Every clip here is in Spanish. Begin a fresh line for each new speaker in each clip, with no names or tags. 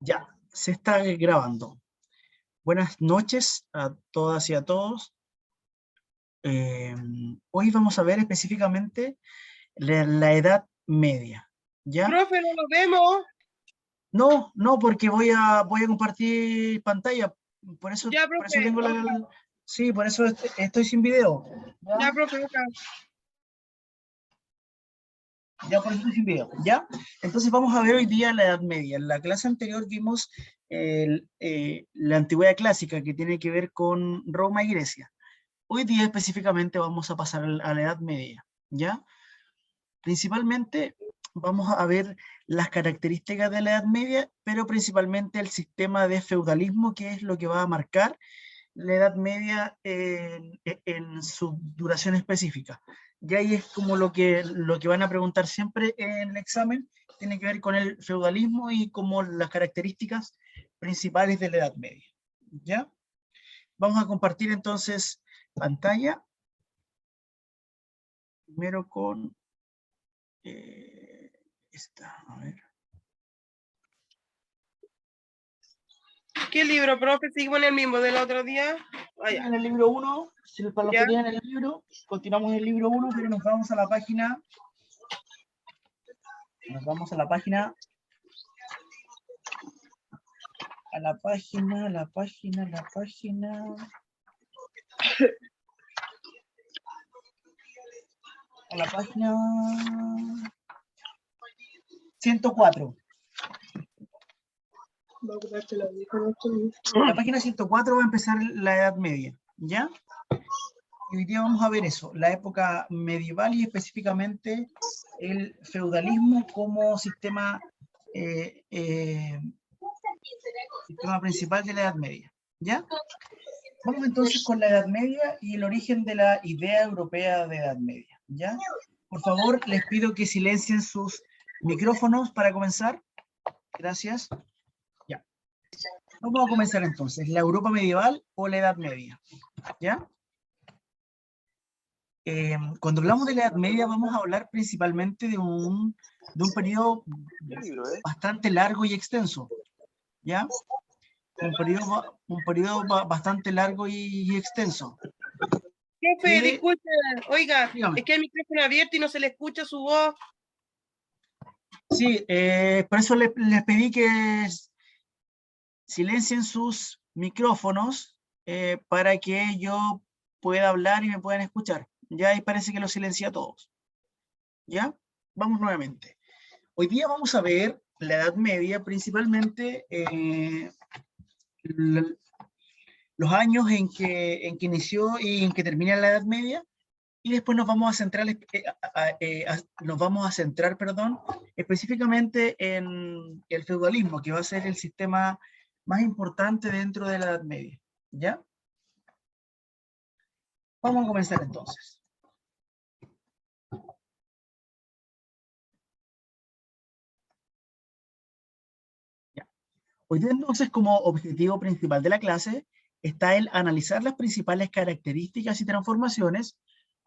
Ya, se está grabando. Buenas noches a todas y a todos. Hoy vamos a ver específicamente la Edad Media. ¿Ya?
Profe, no lo vemos.
No, porque voy a compartir pantalla. Por eso
Ya, profe.
tengo sí, por eso estoy sin video.
Ya, profe, acá.
Ya por eso estoy sin video. ¿Ya? Entonces vamos a ver hoy día la Edad Media. En la clase anterior vimos la antigüedad clásica, que tiene que ver con Roma y Grecia. Hoy día específicamente vamos a pasar a la Edad Media, ¿ya? Principalmente vamos a ver las características de la Edad Media, pero principalmente el sistema de feudalismo, que es lo que va a marcar la Edad Media en su duración específica. Y ahí es como lo que van a preguntar siempre en el examen, tiene que ver con el feudalismo y como las características principales de la Edad Media, ¿ya? Vamos a compartir entonces pantalla. Primero con esta, a ver.
¿Qué libro, profe? ¿Seguimos en el mismo del otro día?
En el libro 1, para los que tienen el libro, continuamos el libro 1, pero nos vamos a la página. Nos vamos a la página. A la página. A la página 104. La página 104 va a empezar la Edad Media, ¿ya? Y hoy día vamos a ver eso, la época medieval y específicamente el feudalismo como sistema principal de la Edad Media, ¿ya? Vamos entonces con la Edad Media y el origen de la idea europea de Edad Media, ¿ya? Por favor, les pido que silencien sus micrófonos para comenzar. Gracias. Ya. Vamos a comenzar entonces, ¿la Europa medieval o la Edad Media? ¿Ya? Cuando hablamos de la Edad Media vamos a hablar principalmente de un periodo bastante largo y extenso, ¿ya? Un periodo bastante largo y extenso.
Profe, disculpe, oiga,
Dígame.
es que el micrófono abierto y no se le escucha su voz.
Sí, por eso les pedí que silencien sus micrófonos para que yo pueda hablar y me puedan escuchar. Ya ahí parece que lo silencié a todos. ¿Ya? Vamos nuevamente. Hoy día vamos a ver la Edad Media, principalmente los años en que inició y en que termina la Edad Media, y después nos vamos a centrar, específicamente en el feudalismo, que va a ser el sistema más importante dentro de la Edad Media. ¿Ya? Vamos a comenzar entonces. Ya. Hoy día entonces, como objetivo principal de la clase, está el analizar las principales características y transformaciones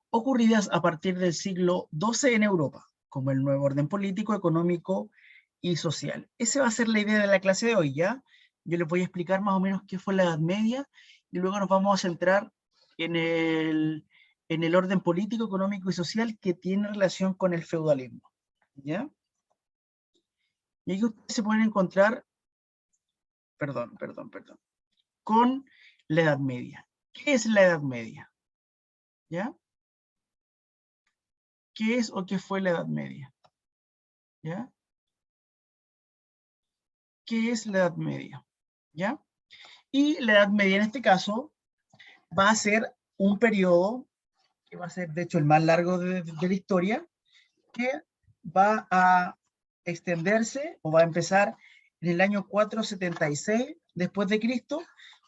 ocurridas a partir del siglo XII en Europa, como el nuevo orden político, económico y social. Esa va a ser la idea de la clase de hoy, ¿ya? Yo les voy a explicar más o menos qué fue la Edad Media y luego nos vamos a centrar en el orden político, económico y social que tiene relación con el feudalismo, ¿ya? Y aquí ustedes se pueden encontrar, con la Edad Media. ¿Qué es la Edad Media? ¿Ya? ¿Qué es o qué fue la Edad Media? ¿Ya? ¿Qué es la Edad Media? ¿Ya? Y la Edad Media en este caso va a ser un periodo que va a ser de hecho el más largo de la historia, que va a extenderse o va a empezar en el año 476 después de Cristo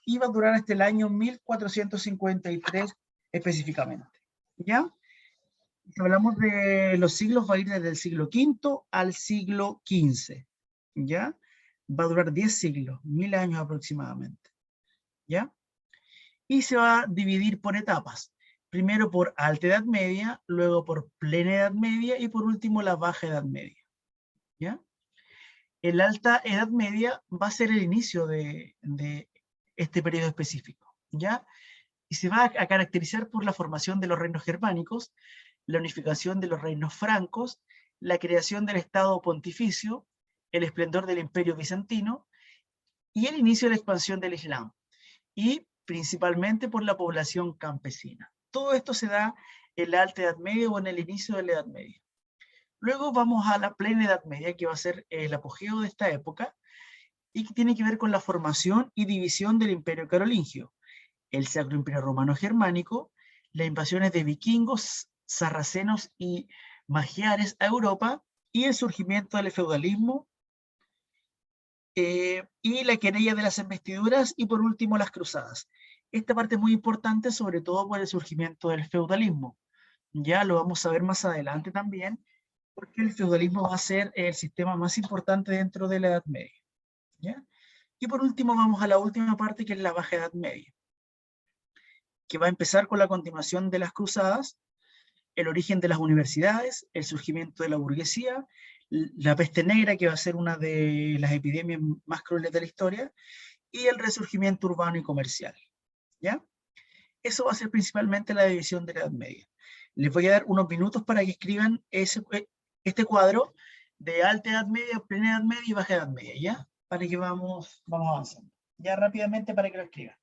y va a durar hasta el año 1453 específicamente. ¿Ya? Si hablamos de los siglos, va a ir desde el siglo V al siglo XV. ¿Ya? Va a durar 10 siglos, 1000 años aproximadamente. ¿Ya? Y se va a dividir por etapas. Primero por Alta Edad Media, luego por Plena Edad Media y por último la Baja Edad Media. ¿Ya? en la Alta Edad Media va a ser el inicio de este periodo específico, ¿ya? Y se va a caracterizar por la formación de los reinos germánicos, la unificación de los reinos francos, la creación del Estado pontificio, el esplendor del Imperio bizantino y el inicio de la expansión del Islam, y principalmente por la población campesina. Todo esto se da en la Alta Edad Media o en el inicio de la Edad Media. Luego vamos a la plena Edad Media, que va a ser el apogeo de esta época, y que tiene que ver con la formación y división del Imperio Carolingio, el Sacro Imperio Romano Germánico, las invasiones de vikingos, sarracenos y magiares a Europa, y el surgimiento del feudalismo, y la querella de las investiduras, y por último las cruzadas. Esta parte es muy importante, sobre todo por el surgimiento del feudalismo. Ya lo vamos a ver más adelante también, porque el feudalismo va a ser el sistema más importante dentro de la Edad Media. ¿Ya? Y por último vamos a la última parte, que es la Baja Edad Media, que va a empezar con la continuación de las cruzadas, el origen de las universidades, el surgimiento de la burguesía, la peste negra, que va a ser una de las epidemias más crueles de la historia, y el resurgimiento urbano y comercial. ¿Ya? Eso va a ser principalmente la división de la Edad Media. Les voy a dar unos minutos para que escriban este cuadro de Alta Edad Media, Plena Edad Media y Baja Edad Media, ¿ya? Para que vamos avanzando. Ya rápidamente para que lo escriban.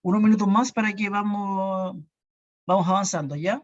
Unos minutos más para que vamos avanzando, ¿ya?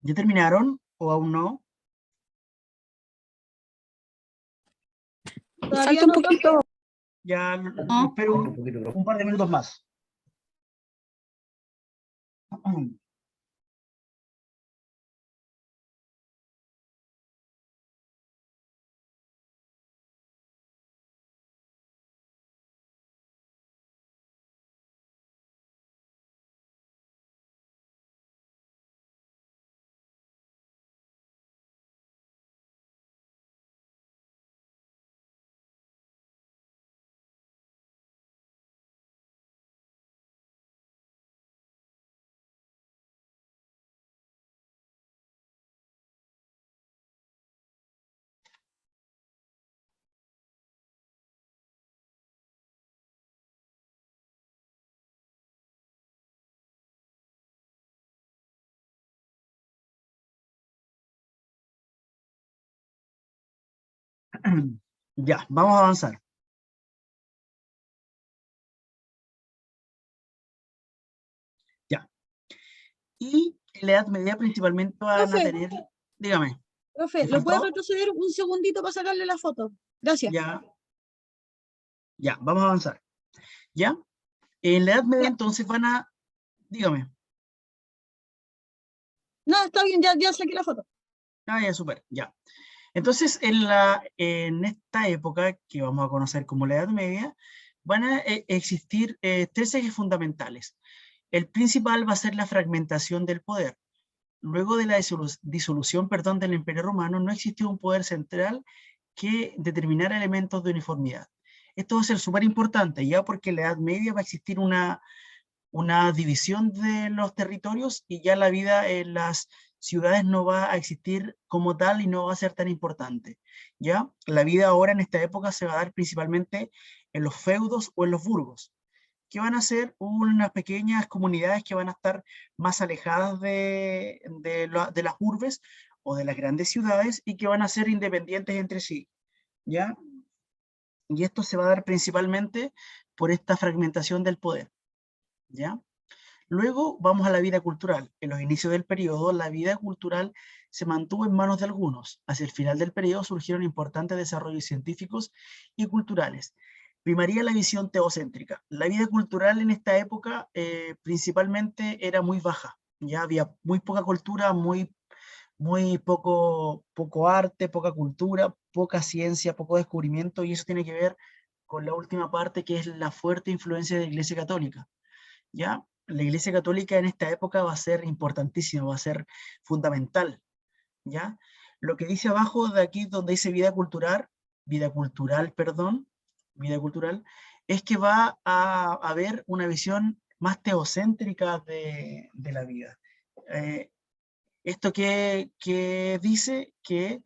¿Ya terminaron o aún no?
Falta un poquito.
Ya
No.
espero un par de minutos más. Ya, vamos a avanzar. Ya. Y en la Edad Media principalmente van a
Profe.
tener, dígame.
Profe,
¿Me
¿lo puede
faltó?
retroceder un segundito para sacarle la foto? Gracias.
Ya. Ya, vamos a avanzar. ¿Ya? En la Edad Media
Ya.
entonces van a, dígame.
No, está bien, ya saqué la foto.
Ah, ya, súper, ya. Entonces, en esta época que vamos a conocer como la Edad Media, van a existir tres ejes fundamentales. El principal va a ser la fragmentación del poder. Luego de la disolución, perdón, del Imperio Romano, no existió un poder central que determinara elementos de uniformidad. Esto va a ser súper importante, ya porque en la Edad Media va a existir una división de los territorios y ya la vida en las ciudades no va a existir como tal y no va a ser tan importante. ¿Ya? La vida ahora en esta época se va a dar principalmente en los feudos o en los burgos, que van a ser unas pequeñas comunidades que van a estar más alejadas de las urbes o de las grandes ciudades y que van a ser independientes entre sí. ¿Ya? Y esto se va a dar principalmente por esta fragmentación del poder. ¿Ya? Luego vamos a la vida cultural. En los inicios del periodo, la vida cultural se mantuvo en manos de algunos. Hacia el final del periodo surgieron importantes desarrollos científicos y culturales. Primaría la visión teocéntrica. La vida cultural en esta época principalmente era muy baja. Ya había muy poca cultura, muy poco arte, poca cultura, poca ciencia, poco descubrimiento, y eso tiene que ver con la última parte, que es la fuerte influencia de la Iglesia Católica. ¿Ya? La Iglesia Católica en esta época va a ser importantísima, va a ser fundamental, ¿ya? Lo que dice abajo de aquí, donde dice vida cultural, perdón, vida cultural, es que va a haber una visión más teocéntrica de la vida. Esto que dice que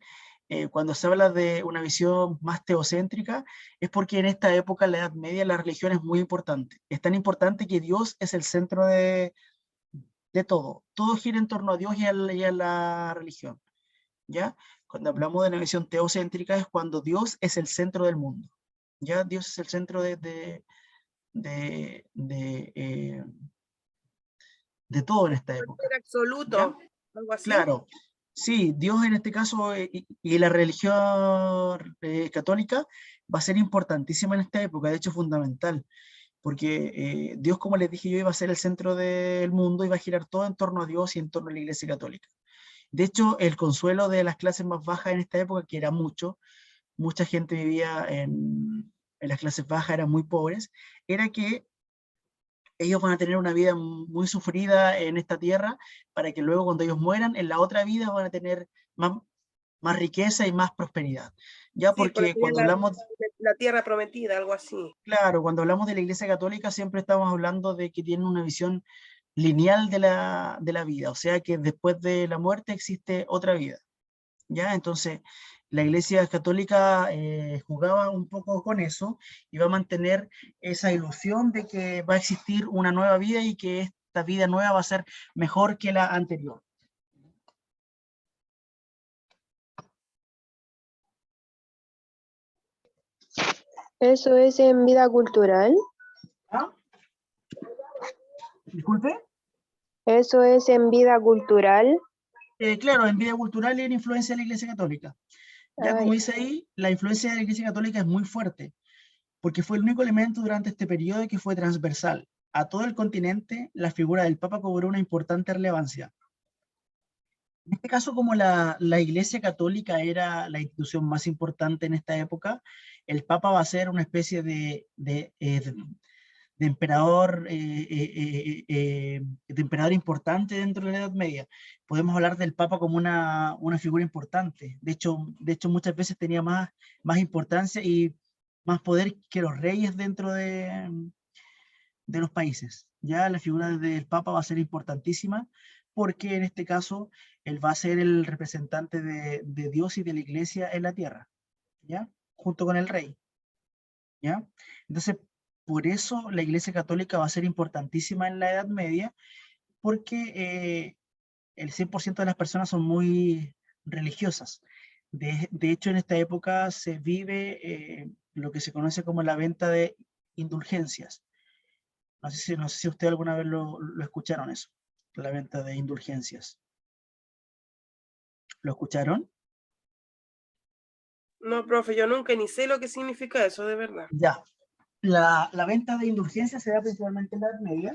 cuando se habla de una visión más teocéntrica, es porque en esta época, en la Edad Media, la religión es muy importante. Es tan importante que Dios es el centro de todo. Todo gira en torno a Dios y a la religión. ¿Ya? Cuando hablamos de una visión teocéntrica es cuando Dios es el centro del mundo. ¿Ya? Dios es el centro de todo en esta época.
Poder absoluto,
¿Ya?
algo así.
Claro, sí, Dios en este caso y la religión católica va a ser importantísima en esta época, de hecho fundamental, porque Dios, como les dije yo, iba a ser el centro del mundo y va a girar todo en torno a Dios y en torno a la Iglesia Católica. De hecho, el consuelo de las clases más bajas en esta época, que era mucha gente vivía en las clases bajas, eran muy pobres, era que ellos van a tener una vida muy sufrida en esta tierra, para que luego cuando ellos mueran, en la otra vida van a tener más riqueza y más prosperidad. Ya
Sí, por
porque cuando hablamos,
la tierra prometida, algo así.
claro, cuando hablamos de la Iglesia Católica siempre estamos hablando de que tienen una visión lineal de la vida, o sea que después de la muerte existe otra vida. ¿Ya? Entonces, la Iglesia Católica jugaba un poco con eso y va a mantener esa ilusión de que va a existir una nueva vida y que esta vida nueva va a ser mejor que la anterior.
¿Eso es en vida cultural?
¿Ah? Disculpe.
¿Eso es en vida cultural?
Claro, en vida cultural y en influencia de la Iglesia Católica. Ya como
Ay,
dice ahí, la influencia de la Iglesia Católica es muy fuerte. porque fue el único elemento durante este periodo que fue transversal. A todo el continente, la figura del Papa cobró una importante relevancia. En este caso, como la Iglesia Católica era la institución más importante en esta época, el Papa va a ser una especie de emperador, de emperador importante dentro de la Edad Media. Podemos hablar del Papa como una figura importante. De hecho, muchas veces tenía más importancia y más poder que los reyes dentro de los países. Ya la figura del Papa va a ser importantísima, porque en este caso él va a ser el representante de Dios y de la Iglesia en la tierra, ¿ya? Junto con el rey, ¿ya? Entonces, por eso la Iglesia Católica va a ser importantísima en la Edad Media, porque el 100% de las personas son muy religiosas. De hecho, en esta época se vive lo que se conoce como la venta de indulgencias. No sé si ustedes alguna vez lo escucharon eso, la venta de indulgencias. ¿Lo escucharon?
No, profe, yo nunca ni sé lo que significa eso, de verdad.
Ya. La venta de indulgencias se da principalmente en la Edad Media.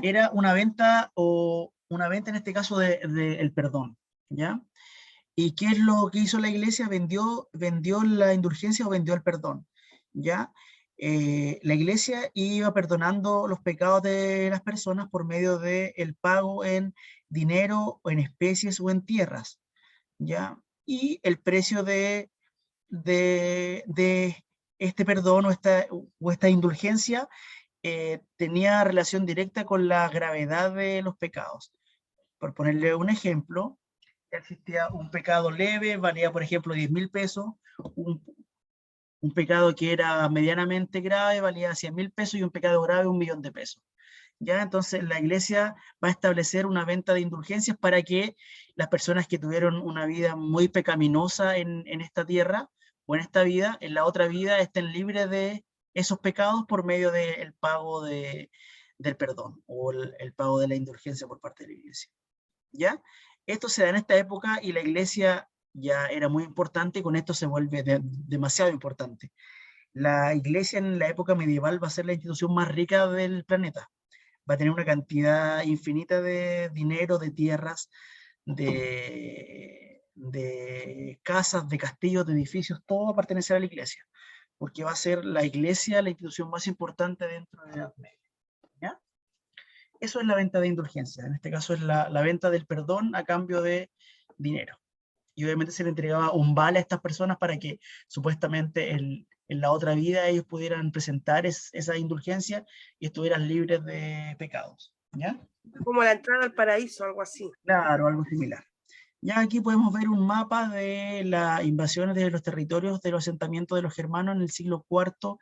Era una venta, en este caso, el perdón, ¿ya? ¿Y qué es lo que hizo la Iglesia? Vendió la indulgencia o vendió el perdón, ¿ya? La Iglesia iba perdonando los pecados de las personas por medio del pago en dinero, o en especies o en tierras, ¿ya? Y el precio de este perdón o esta indulgencia tenía relación directa con la gravedad de los pecados. Por ponerle un ejemplo, existía un pecado leve, valía por ejemplo 10.000 pesos, un pecado que era medianamente grave valía 100.000 pesos y un pecado grave 1.000.000 de pesos. ¿Ya? Entonces la Iglesia va a establecer una venta de indulgencias para que las personas que tuvieron una vida muy pecaminosa en esta tierra o en esta vida, en la otra vida estén libres de esos pecados por medio del pago del perdón o el pago de la indulgencia por parte de la Iglesia. ¿Ya? Esto se da en esta época y la Iglesia ya era muy importante y con esto se vuelve demasiado importante. La Iglesia en la época medieval va a ser la institución más rica del planeta. Va a tener una cantidad infinita de dinero, de tierras, de casas, de castillos, de edificios, todo va a pertenecer a la Iglesia, porque va a ser la Iglesia la institución más importante dentro de la Edad Media. ¿Ya? Eso es la venta de indulgencia, en este caso es la venta del perdón a cambio de dinero. Y obviamente se le entregaba un vale a estas personas para que supuestamente en la otra vida ellos pudieran presentar esa indulgencia y estuvieran libres de pecados, ¿ya?
Como la entrada al paraíso, algo así.
Claro, algo similar. Ya aquí podemos ver un mapa de las invasiones de los territorios de los asentamientos de los germanos en el siglo IV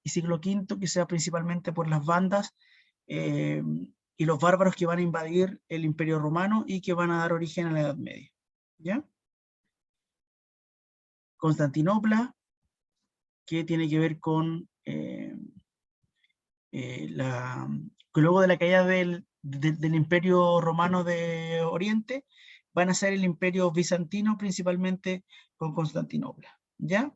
y siglo V, que sea principalmente por las bandas y los bárbaros que van a invadir el Imperio Romano y que van a dar origen a la Edad Media, ¿ya? Constantinopla, que tiene que ver con luego de la caída del Imperio Romano de Oriente, van a ser el Imperio Bizantino, principalmente con Constantinopla, ¿ya?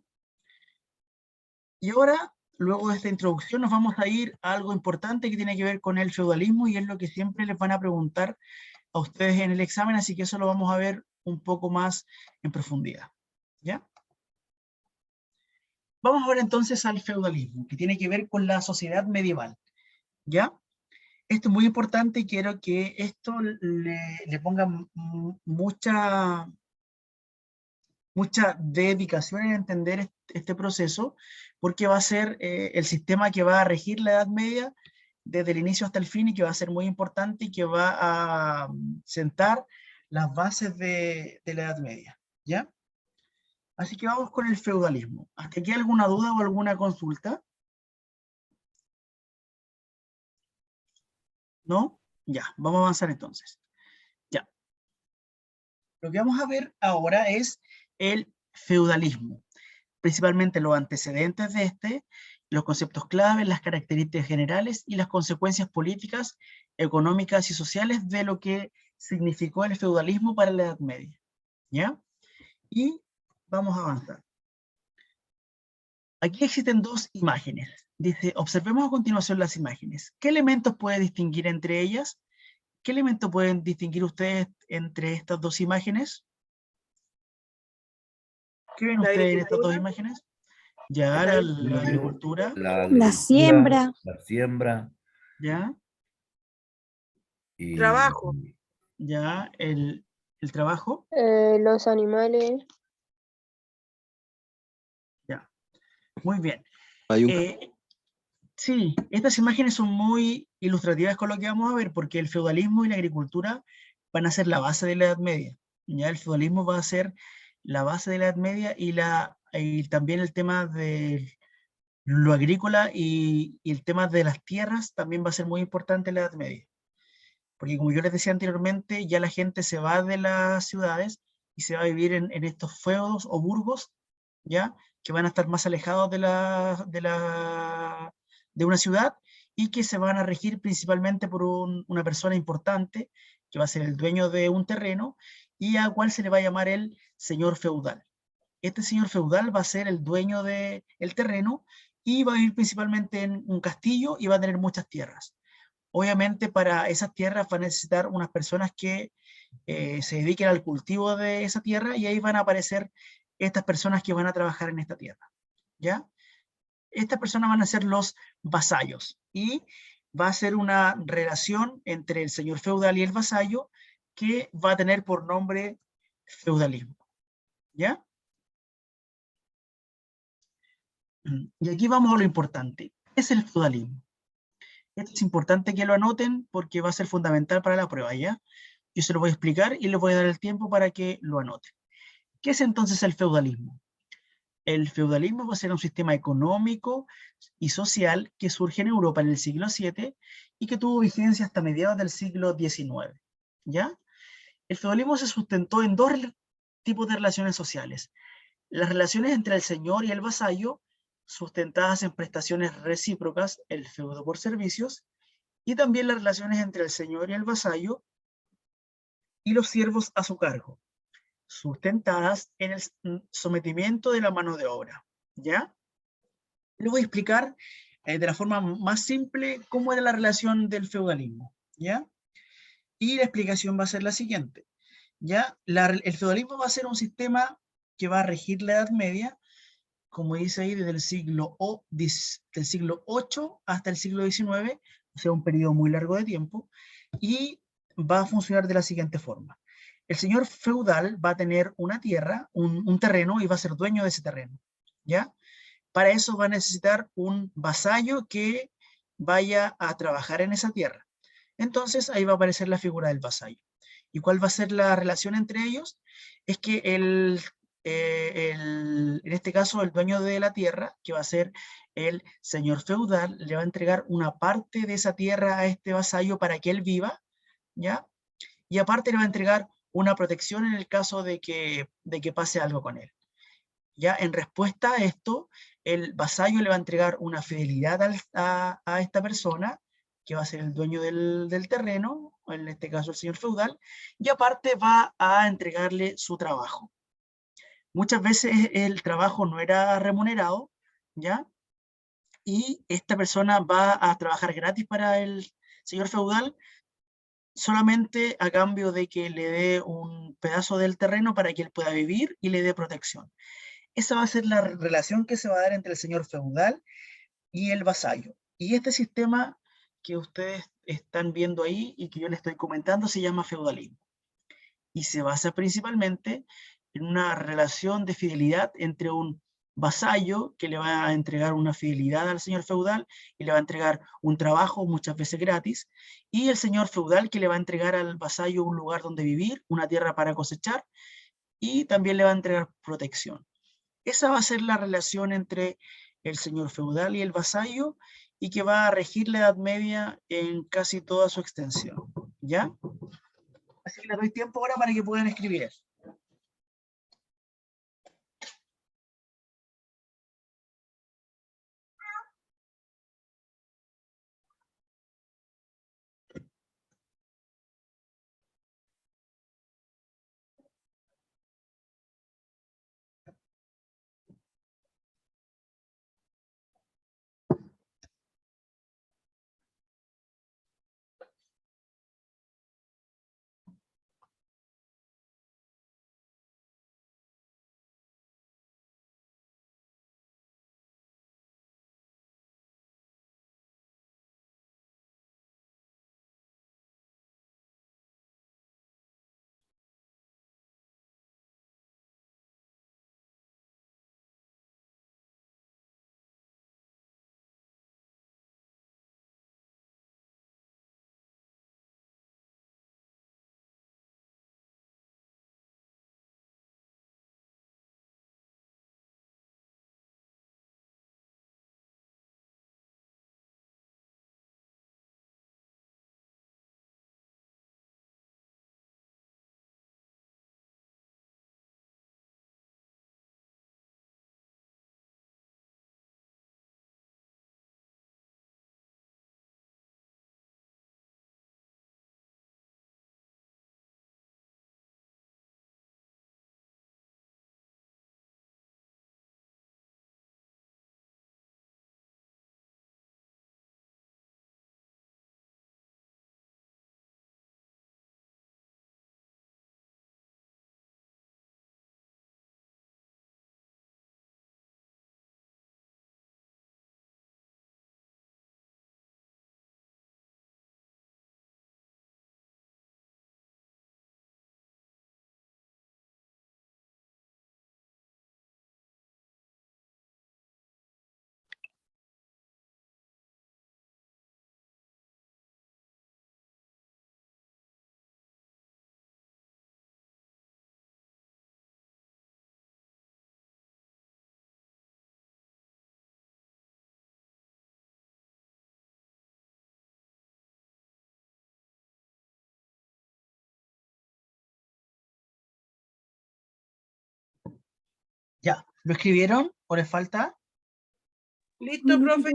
Y ahora, luego de esta introducción, nos vamos a ir a algo importante que tiene que ver con el feudalismo, y es lo que siempre les van a preguntar a ustedes en el examen, así que eso lo vamos a ver un poco más en profundidad, ¿ya? Vamos a ver entonces al feudalismo, que tiene que ver con la sociedad medieval, ¿ya? Esto es muy importante y quiero que esto le ponga mucha dedicación en entender este proceso, porque va a ser el sistema que va a regir la Edad Media desde el inicio hasta el fin y que va a ser muy importante y que va a sentar las bases de la Edad Media, ¿ya? Así que vamos con el feudalismo. ¿Hasta aquí alguna duda o alguna consulta? ¿No? Ya, vamos a avanzar entonces. Ya. Lo que vamos a ver ahora es el feudalismo, principalmente los antecedentes de este, los conceptos claves, las características generales y las consecuencias políticas, económicas y sociales de lo que significó el feudalismo para la Edad Media. ¿Ya? Y vamos a avanzar. Aquí existen dos imágenes. Dice, observemos a continuación las imágenes. ¿Qué elementos puede distinguir entre ellas? ¿Qué elementos pueden distinguir ustedes entre estas dos imágenes? ¿Qué ven
La
ustedes en estas dos
agricultura,
imágenes? Ya,
la
la
agricultura,
agricultura,
La
La
agricultura,
siembra,
la siembra
ya,
y
trabajo,
ya, el trabajo,
Los animales.
ya. Muy bien.
Hay un
Sí, estas imágenes son muy ilustrativas con lo que vamos a ver, porque el feudalismo y la agricultura van a ser la base de la Edad Media. Ya el feudalismo va a ser la base de la Edad Media y también el tema de lo agrícola y el tema de las tierras también va a ser muy importante en la Edad Media. Porque como yo les decía anteriormente, ya la gente se va de las ciudades y se va a vivir en estos feudos o burgos, ¿ya? Que van a estar más alejados de una ciudad y que se van a regir principalmente por una persona importante, que va a ser el dueño de un terreno, y a cual se le va a llamar el señor feudal. Este señor feudal va a ser el dueño del terreno y va a vivir principalmente en un castillo y va a tener muchas tierras. Obviamente para esas tierras va a necesitar unas personas que se dediquen al cultivo de esa tierra y ahí van a aparecer estas personas que van a trabajar en esta tierra, ¿ya? Estas personas van a ser los vasallos y va a ser una relación entre el señor feudal y el vasallo que va a tener por nombre feudalismo, ¿ya? Y aquí vamos a lo importante. ¿Qué es el feudalismo? Esto es importante que lo anoten porque va a ser fundamental para la prueba, ¿ya? Yo se lo voy a explicar y les voy a dar el tiempo para que lo anoten. ¿Qué es entonces el feudalismo? El feudalismo va a ser un sistema económico y social que surge en Europa en el siglo VII y que tuvo vigencia hasta mediados del siglo XIX, ¿ya? El feudalismo se sustentó en dos tipos de relaciones sociales. Las relaciones entre el señor y el vasallo, sustentadas en prestaciones recíprocas, el feudo por servicios, y también las relaciones entre el señor y el vasallo y los siervos a su cargo, sustentadas en el sometimiento de la mano de obra, ¿ya? Les voy a explicar de la forma más simple cómo era la relación del feudalismo, ¿ya? Y la explicación va a ser la siguiente, ¿ya? El feudalismo va a ser un sistema que va a regir la Edad Media, como dice ahí, desde del siglo VIII hasta el siglo XIX, o sea, un periodo muy largo de tiempo, y va a funcionar de la siguiente forma. El señor feudal va a tener una tierra, un terreno, y va a ser dueño de ese terreno, ¿ya? Para eso va a necesitar un vasallo que vaya a trabajar en esa tierra. Entonces ahí va a aparecer la figura del vasallo. ¿Y cuál va a ser la relación entre ellos? Es que en este caso el dueño de la tierra, que va a ser el señor feudal, le va a entregar una parte de esa tierra a este vasallo para que él viva, ¿ya? Y aparte le va a entregar una protección en el caso de que pase algo con él. Ya en respuesta a esto, el vasallo le va a entregar una fidelidad a esta persona, que va a ser el dueño del terreno, en este caso el señor feudal, y aparte va a entregarle su trabajo. Muchas veces el trabajo no era remunerado, ¿ya? Y esta persona va a trabajar gratis para el señor feudal, solamente a cambio de que le dé un pedazo del terreno para que él pueda vivir y le dé protección. Esa va a ser la relación que se va a dar entre el señor feudal y el vasallo. Y este sistema que ustedes están viendo ahí y que yo les estoy comentando se llama feudalismo. Y se basa principalmente en una relación de fidelidad entre un vasallo que le va a entregar una fidelidad al señor feudal y le va a entregar un trabajo muchas veces gratis, y el señor feudal que le va a entregar al vasallo un lugar donde vivir, una tierra para cosechar, y también le va a entregar protección. Esa va a ser la relación entre el señor feudal y el vasallo y que va a regir la Edad Media en casi toda su extensión, ¿ya? Así que les doy tiempo ahora para que puedan escribir eso. Ya, ¿lo escribieron o les falta?
Listo, profe.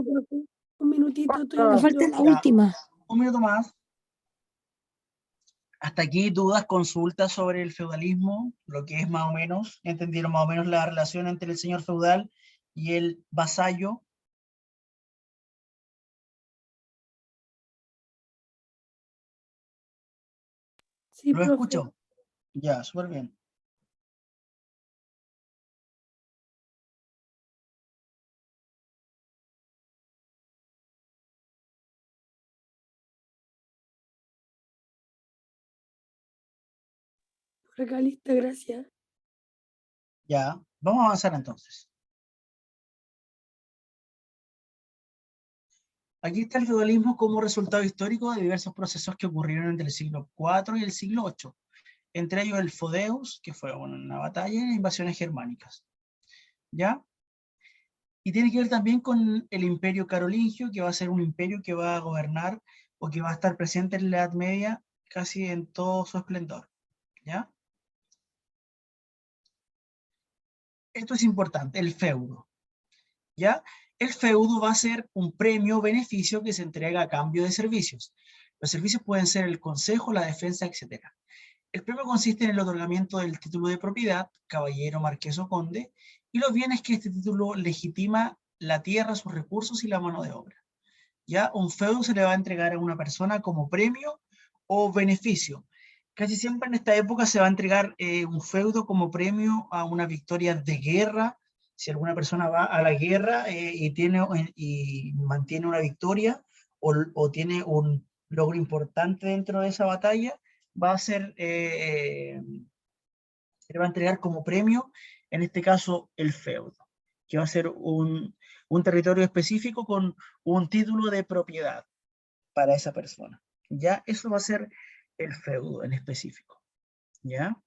Un minutito, estoy
Ah.
en
Me
el
falta
giro.
la última.
Un minuto más. Hasta aquí dudas, consultas sobre el feudalismo, lo que es más o menos, entendieron más o menos la relación entre el señor feudal y el vasallo.
Sí,
¿Lo
profe.
escucho? Ya, súper bien.
Por acá, lista, gracias.
Ya, vamos a avanzar entonces. Aquí está el feudalismo como resultado histórico de diversos procesos que ocurrieron entre el siglo IV y el siglo VIII. Entre ellos el Fodeus, que fue una batalla, y invasiones germánicas. ¿Ya? Y tiene que ver también con el imperio carolingio, que va a ser un imperio que va a gobernar o que va a estar presente en la Edad Media casi en todo su esplendor. ¿Ya? Esto es importante, el feudo. ¿Ya? El feudo va a ser un premio o beneficio que se entrega a cambio de servicios. Los servicios pueden ser el consejo, la defensa, etc. El premio consiste en el otorgamiento del título de propiedad, caballero, marqués o conde, y los bienes que este título legitima, la tierra, sus recursos y la mano de obra. Ya un feudo se le va a entregar a una persona como premio o beneficio. Casi siempre en esta época se va a entregar un feudo como premio a una victoria de guerra. Si alguna persona va a la guerra y mantiene una victoria o tiene un logro importante dentro de esa batalla, va a ser, se le va a entregar como premio, en este caso, el feudo, que va a ser un territorio específico con un título de propiedad para esa persona. ¿Ya? Eso va a ser el feudo en específico. ¿Ya?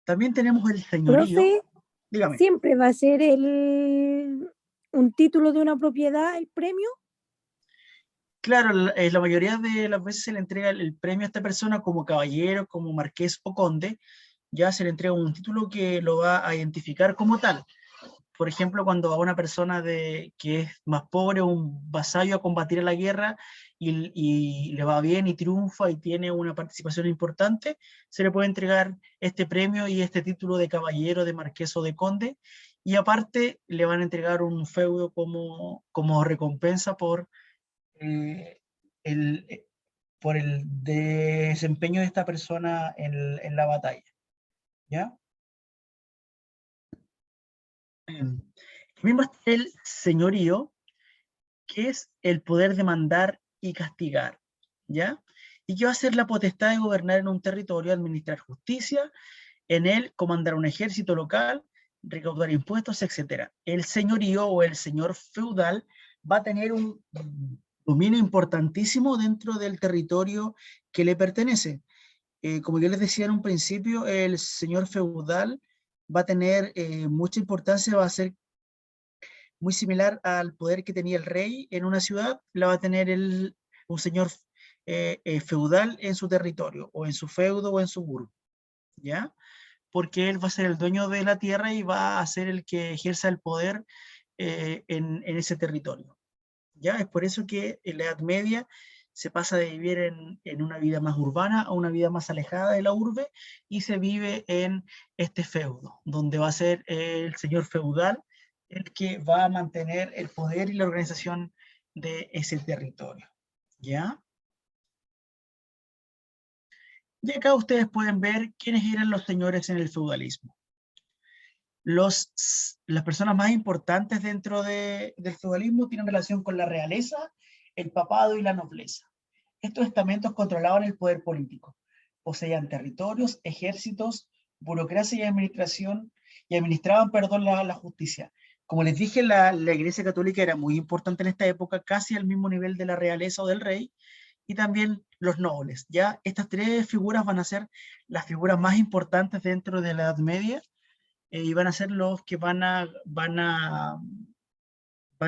También tenemos el señorío.
Profe,
Dígame.
¿siempre va a ser un título de una propiedad el premio?
Claro, la mayoría de las veces se le entrega el premio a esta persona como caballero, como marqués o conde. Ya se le entrega un título que lo va a identificar como tal. Por ejemplo, cuando va una persona que es más pobre, un vasallo a combatir a la guerra y le va bien y triunfa y tiene una participación importante, se le puede entregar este premio y este título de caballero, de marqués o de conde, y aparte le van a entregar un feudo como recompensa eh, el, por el desempeño de esta persona en la batalla. ¿Ya? Mismo está el señorío, que es el poder de mandar y castigar, ¿ya? Y que va a ser la potestad de gobernar en un territorio, administrar justicia, en él comandar un ejército local, recaudar impuestos, etc. El señorío o el señor feudal va a tener un dominio importantísimo dentro del territorio que le pertenece. Como yo les decía en un principio, el señor feudal va a tener mucha importancia, va a ser muy similar al poder que tenía el rey en una ciudad, la va a tener un señor feudal en su territorio, o en su feudo, o en su burgo, ¿ya? Porque él va a ser el dueño de la tierra y va a ser el que ejerza el poder en ese territorio, ¿ya? Es por eso que en la Edad Media se pasa de vivir en una vida más urbana a una vida más alejada de la urbe, y se vive en este feudo, donde va a ser el señor feudal el que va a mantener el poder y la organización de ese territorio, ¿ya? Y acá ustedes pueden ver quiénes eran los señores en el feudalismo. Las personas más importantes dentro del feudalismo tienen relación con la realeza, el papado y la nobleza. Estos estamentos controlaban el poder político, poseían territorios, ejércitos, burocracia y administraban, perdón, la justicia. Como les dije, la Iglesia Católica era muy importante en esta época, casi al mismo nivel de la realeza o del rey, y también los nobles. Ya estas tres figuras van a ser las figuras más importantes dentro de la Edad Media, y van a ser los que van a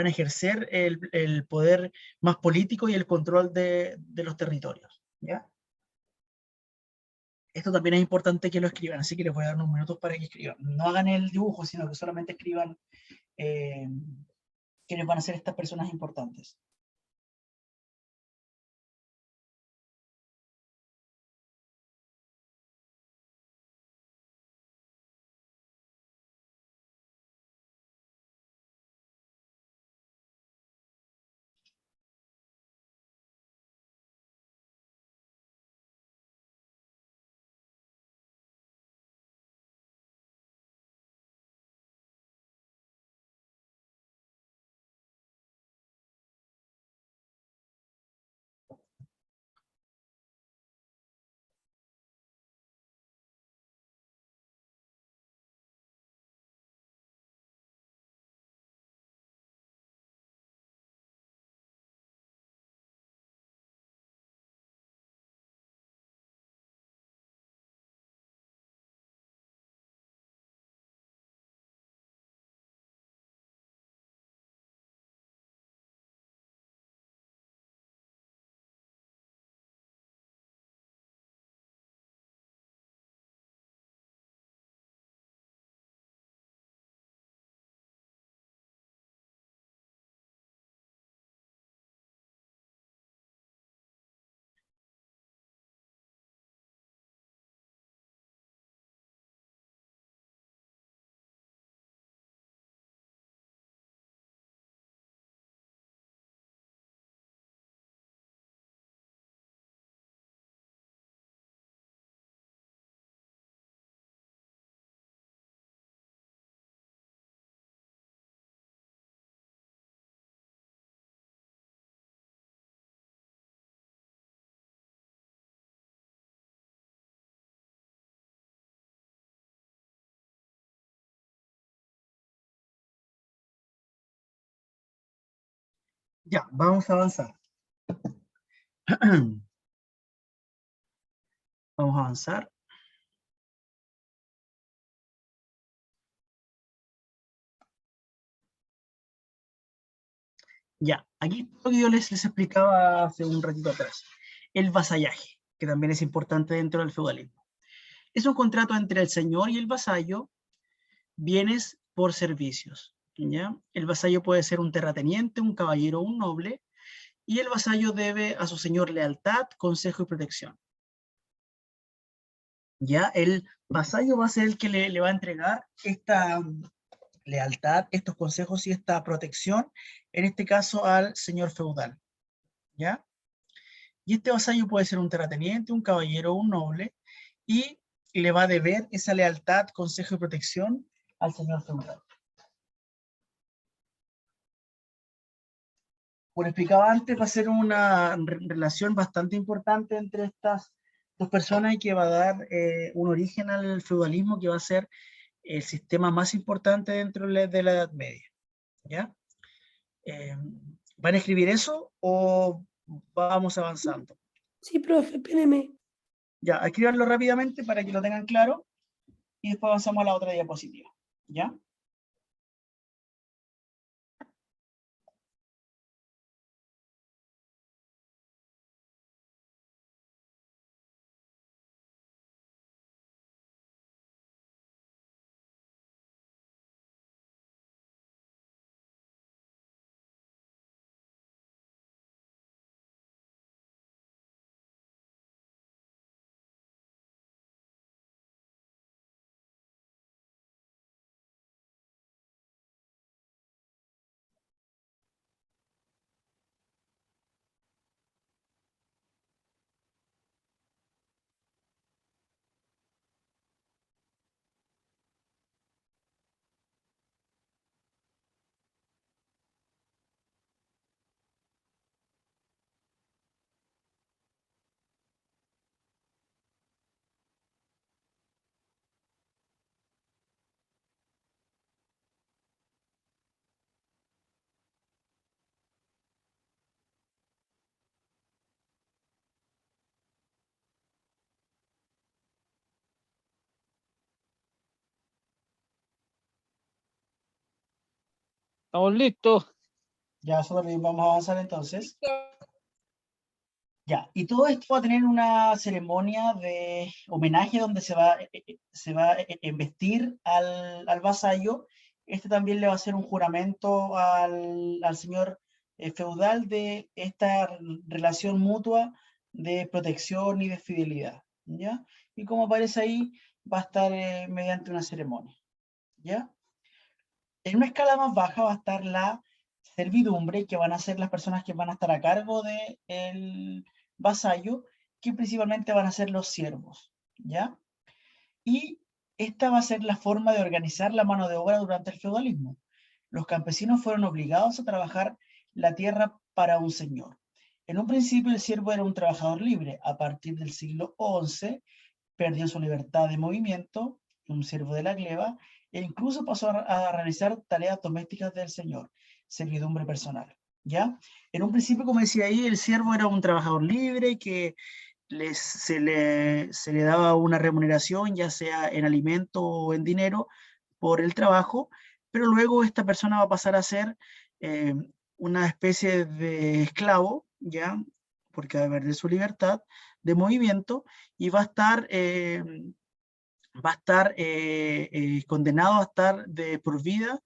ejercer el poder más político y el control de los territorios, ¿ya? Esto también es importante que lo escriban, así que les voy a dar unos minutos para que escriban. No hagan el dibujo, sino que solamente escriban quiénes van a ser estas personas importantes. Ya, vamos a avanzar. Vamos a avanzar. Ya, aquí está lo que yo les explicaba hace un ratito atrás. El vasallaje, que también es importante dentro del feudalismo. Es un contrato entre el señor y el vasallo, bienes por servicios. ¿Ya? El vasallo puede ser un terrateniente, un caballero o un noble, y el vasallo debe a su señor lealtad, consejo y protección. Ya, el vasallo va a ser el que le va a entregar esta lealtad, estos consejos y esta protección, en este caso al señor feudal. ¿Ya? Y este vasallo puede ser un terrateniente, un caballero o un noble, y le va a deber esa lealtad, consejo y protección al señor feudal. Como explicaba antes, va a ser una relación bastante importante entre estas dos personas y que va a dar un origen al feudalismo que va a ser el sistema más importante dentro de la Edad Media. ¿Ya? ¿Van a escribir eso o vamos avanzando?
Sí, profe, espéreme.
Ya, escríbanlo rápidamente para que lo tengan claro y después avanzamos a la otra diapositiva. ¿Ya?
Estamos listos.
Ya, súper bien, vamos a avanzar entonces. Ya, y todo esto va a tener una ceremonia de homenaje donde se va a embestir al vasallo. Este también le va a hacer un juramento al señor feudal de esta relación mutua de protección y de fidelidad, ¿ya? Y como aparece ahí, va a estar mediante una ceremonia, ¿ya? En una escala más baja va a estar la servidumbre, que van a ser las personas que van a estar a cargo del vasallo, que principalmente van a ser los siervos, ¿ya? Y esta va a ser la forma de organizar la mano de obra durante el feudalismo. Los campesinos fueron obligados a trabajar la tierra para un señor. En un principio el siervo era un trabajador libre. A partir del siglo XI perdió su libertad de movimiento, un siervo de la gleba, e incluso pasó a realizar tareas domésticas del señor, servidumbre personal, ¿ya? En un principio, como decía ahí, el siervo era un trabajador libre que se le daba una remuneración, ya sea en alimento o en dinero, por el trabajo, pero luego esta persona va a pasar a ser una especie de esclavo, ¿ya? Porque va a perder su libertad de movimiento y va a estar condenado a estar de por vida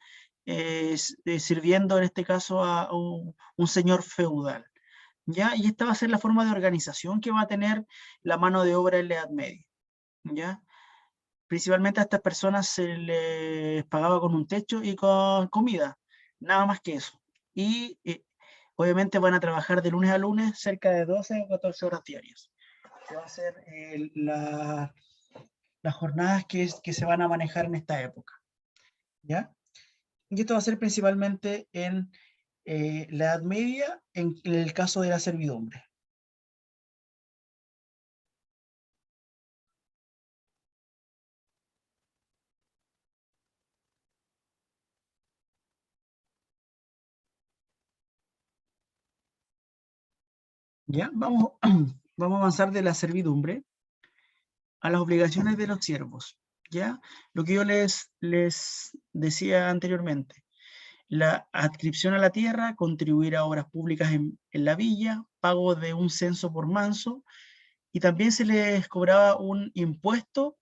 sirviendo en este caso a un señor feudal, ¿ya? Y esta va a ser la forma de organización que va a tener la mano de obra en la Edad Media, ¿ya? Principalmente a estas personas se les pagaba con un techo y con comida, nada más que eso. Y obviamente van a trabajar de lunes a lunes cerca de 12 o 14 horas diarias. Que va a ser las jornadas que se van a manejar en esta época, ¿ya? Y esto va a ser principalmente en la Edad Media, en el caso de la servidumbre. ¿Ya? Vamos a avanzar de la servidumbre a las obligaciones de los siervos, ¿ya? Lo que yo les decía anteriormente. La adscripción a la tierra, contribuir a obras públicas en la villa, pago de un censo por manso, y también se les cobraba un impuesto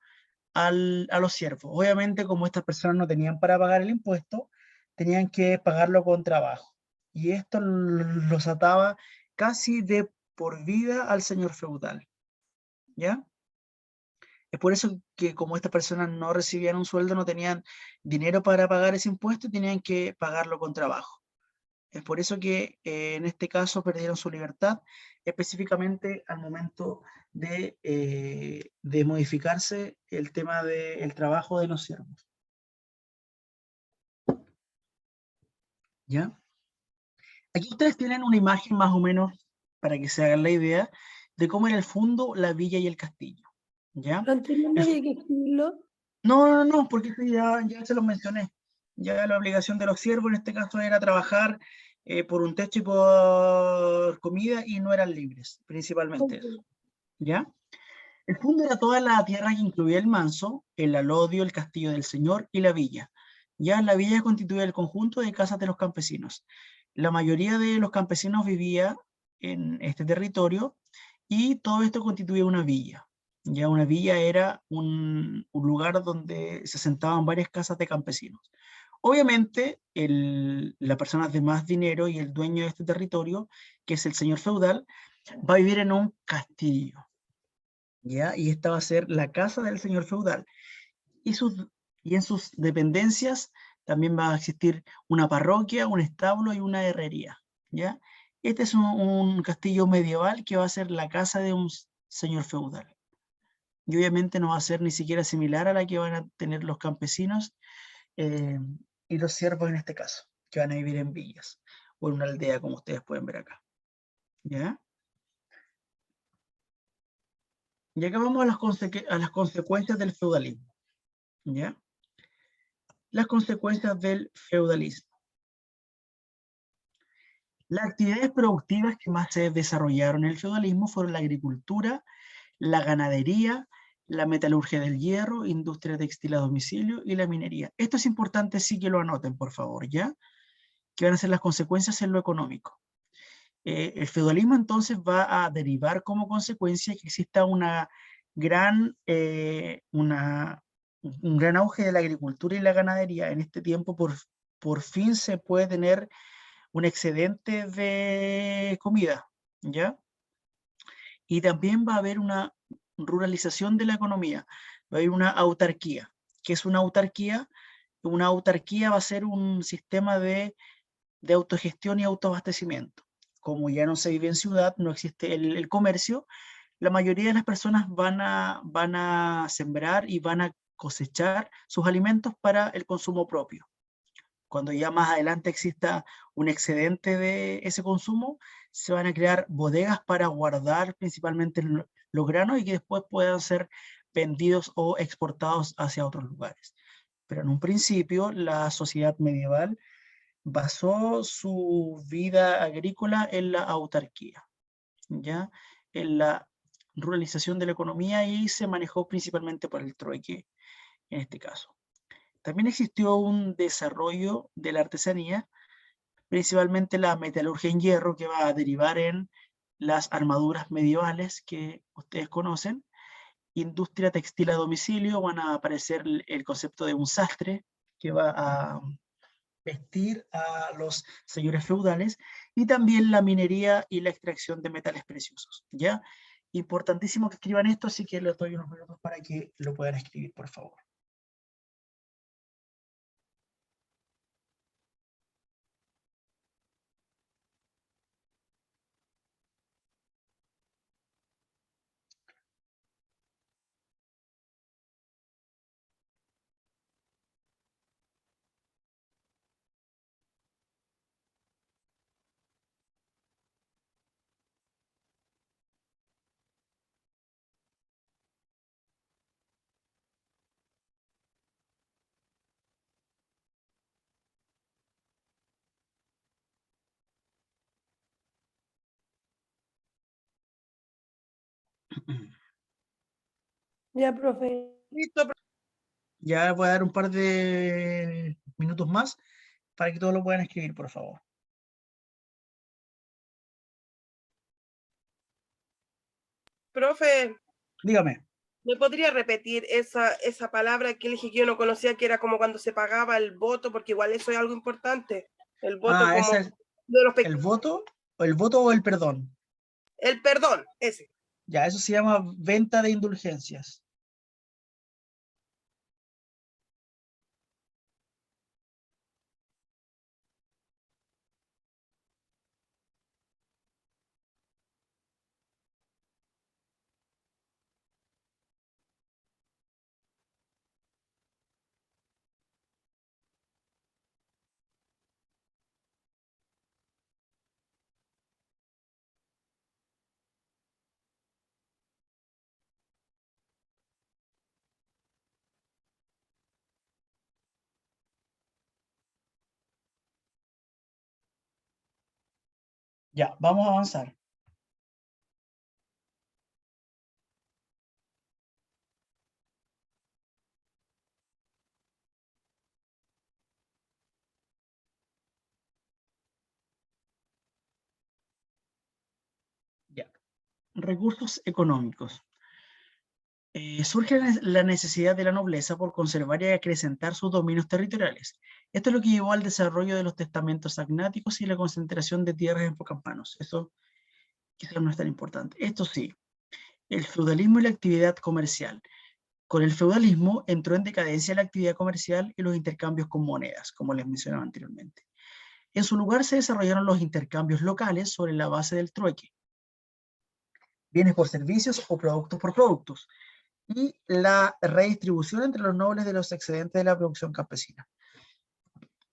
a los siervos. Obviamente, como estas personas no tenían para pagar el impuesto, tenían que pagarlo con trabajo. Y esto los ataba casi de por vida al señor feudal, ¿ya? Es por eso que como estas personas no recibían un sueldo, no tenían dinero para pagar ese impuesto, tenían que pagarlo con trabajo. Es por eso que en este caso perdieron su libertad, específicamente al momento de modificarse el tema del trabajo de los siervos. ¿Ya? Aquí ustedes tienen una imagen más o menos para que se hagan la idea de cómo era el fondo, la villa y el castillo. ¿Ya?
Lo anterior no había que escribirlo.
No, porque esto ya se los mencioné. Ya la obligación de los siervos en este caso era trabajar por un techo y por comida y no eran libres, principalmente eso. ¿Ya? El fondo era toda la tierra que incluía el manso, el alodio, el castillo del señor y la villa. Ya la villa constituía el conjunto de casas de los campesinos. La mayoría de los campesinos vivía en este territorio y todo esto constituía una villa. Ya una villa era un lugar donde se asentaban varias casas de campesinos. Obviamente, la persona de más dinero y el dueño de este territorio, que es el señor feudal, va a vivir en un castillo. ¿Ya? Y esta va a ser la casa del señor feudal. Y en sus dependencias también va a existir una parroquia, un establo y una herrería. ¿Ya? Este es un castillo medieval que va a ser la casa de un señor feudal. Y obviamente no va a ser ni siquiera similar a la que van a tener los campesinos y los siervos en este caso, que van a vivir en villas o en una aldea, como ustedes pueden ver acá. ¿Ya? Y acá vamos a las consecuencias del feudalismo. ¿Ya? Las consecuencias del feudalismo. Las actividades productivas que más se desarrollaron en el feudalismo fueron la agricultura, la ganadería, la metalurgia del hierro, industria textil a domicilio y la minería. Esto es importante, sí que lo anoten, por favor, ¿ya? Que van a ser las consecuencias en lo económico. El feudalismo entonces va a derivar como consecuencia que exista gran, un gran auge de la agricultura y la ganadería. En este tiempo por fin se puede tener un excedente de comida, ¿ya? Y también va a haber una ruralización de la economía, va a haber una autarquía. ¿Qué es una autarquía? Una autarquía va a ser un sistema de autogestión y autoabastecimiento. Como ya no se vive en ciudad, no existe el comercio, la mayoría de las personas van a sembrar y van a cosechar sus alimentos para el consumo propio. Cuando ya más adelante exista un excedente de ese consumo, se van a crear bodegas para guardar principalmente los granos y que después puedan ser vendidos o exportados hacia otros lugares. Pero en un principio, la sociedad medieval basó su vida agrícola en la autarquía, ¿ya? En la ruralización de la economía, y se manejó principalmente por el trueque en este caso. También existió un desarrollo de la artesanía, principalmente la metalurgia en hierro, que va a derivar en las armaduras medievales que ustedes conocen. Industria textil a domicilio, van a aparecer el concepto de un sastre que va a vestir a los señores feudales, y también la minería y la extracción de metales preciosos, ¿ya? Importantísimo que escriban esto, así que les doy unos minutos para que lo puedan escribir, por favor.
Ya, profe.
Listo,
Ya voy a dar un par de minutos más para que todos lo puedan escribir, por favor.
profe,
Dígame.
¿me podría repetir esa palabra que le dije que yo no conocía, que era como cuando se pagaba el voto? Porque igual eso es algo importante. El voto como
Ese es
de los
el voto o el perdón.
el perdón, ese.
Ya, eso se llama venta de indulgencias. Ya, vamos a avanzar. Ya. Recursos económicos. Surge la necesidad de la nobleza por conservar y acrecentar sus dominios territoriales. Esto es lo que llevó al desarrollo de los testamentos agnáticos y la concentración de tierras en pocas manos. Eso quizás no es tan importante. Esto sí, el feudalismo y la actividad comercial. Con el feudalismo entró en decadencia la actividad comercial y los intercambios con monedas, como les mencionaba anteriormente. En su lugar se desarrollaron los intercambios locales sobre la base del trueque, bienes por servicios o productos por productos, y la redistribución entre los nobles de los excedentes de la producción campesina.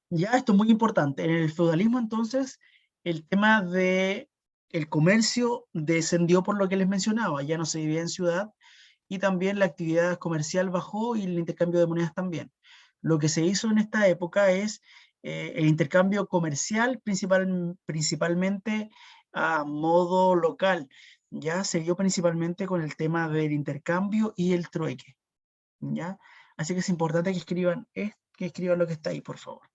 Ya esto es muy importante. En el feudalismo, entonces, el tema de el comercio descendió por lo que les mencionaba, ya no se vivía en ciudad, y también la actividad comercial bajó y el intercambio de monedas también. Lo que se hizo en esta época es el intercambio comercial principalmente a modo local. Ya se dio principalmente con el tema del intercambio y el trueque. ¿Ya? Así que es importante que escriban lo que está ahí, por favor.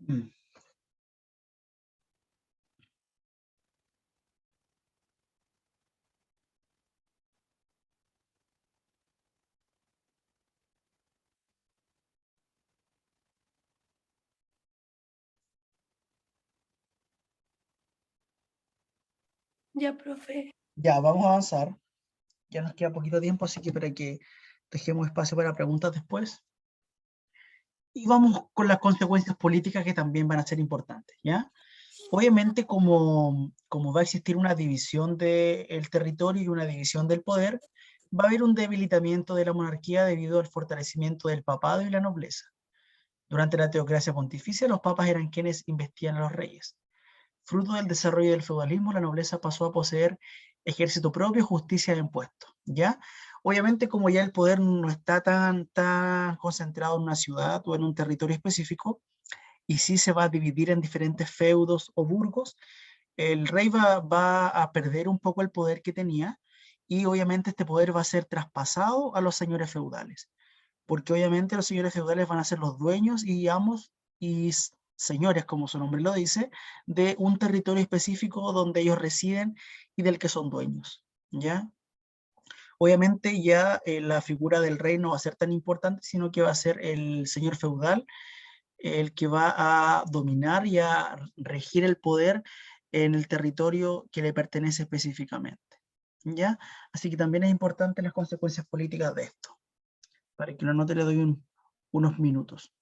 Mm.
Ya, profe.
Ya, vamos a avanzar. Ya nos queda poquito tiempo, así que para que dejemos espacio para preguntas después. Y vamos con las consecuencias políticas que también van a ser importantes, ¿ya? Obviamente, como va a existir una división del territorio y una división del poder, va a haber un debilitamiento de la monarquía debido al fortalecimiento del papado y la nobleza. Durante la teocracia pontificia, los papas eran quienes investían a los reyes. Fruto del desarrollo del feudalismo, la nobleza pasó a poseer ejército propio, justicia e impuestos, ¿ya? Obviamente, como ya el poder no está tan concentrado en una ciudad o en un territorio específico, y sí se va a dividir en diferentes feudos o burgos, el rey va a perder un poco el poder que tenía, y obviamente este poder va a ser traspasado a los señores feudales, porque obviamente los señores feudales van a ser los dueños y amos y señores, como su nombre lo dice, de un territorio específico donde ellos residen y del que son dueños, ¿ya? Obviamente ya la figura del rey no va a ser tan importante, sino que va a ser el señor feudal el que va a dominar y a regir el poder en el territorio que le pertenece específicamente, ¿ya? Así que también es importante las consecuencias políticas de esto. Para que lo anote le doy unos minutos.